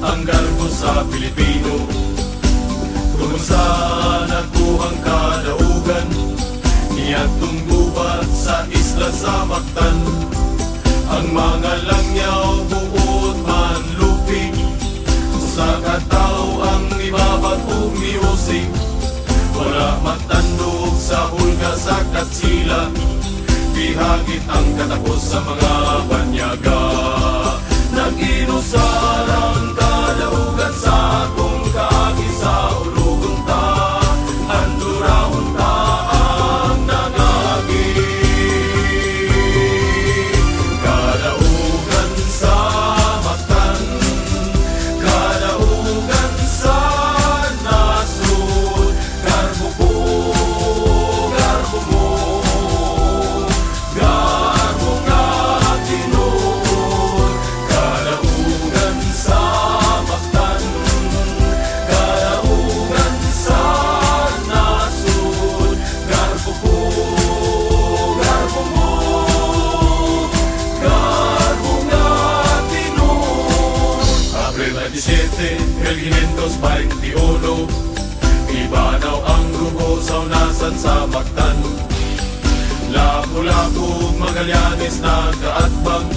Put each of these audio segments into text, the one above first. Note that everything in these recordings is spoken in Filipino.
ang garbo sa Pilipino. Kung saan nagbuhang kadaugan, niadtong gubat sa isla sa Mactan. Ang mga langyaw buot man lupig, sa katao ang ibabat ug miusig. Wala matandog sa hulga sa katsila, bihagit ang katapos sa mga banyaga. Nag-inusar ang kadaugan sa atong kaagi sa ulugon ta, andurahon ta ang nagagi. Kadaugan sa Mactan, kadaugan sa nasud, garbo ko, garbo mo, garbo nga tinuod. Kadaugan sa Mactan, kadaugan sa nasud, garbo ko, garbo mo, garbo nga tinuod. Abril 27, 1521, ibanaw ang grupo sa unasan sa Mactan. Lapu-lapu Magallanes nagkaatbang,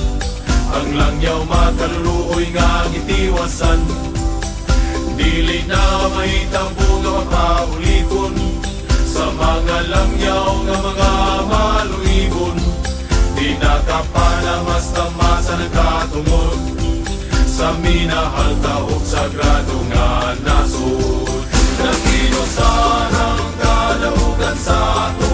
ang langyaw makaluluoy nga gitiwasan. Dili na mahitang bunga mapaulikon, sa mga langyaw nga mga maluibon. Di nakapana basta masa nagkatungod, sa minahal taog sagrado nga nasud. Nag-inusar ang kadaugan sa ato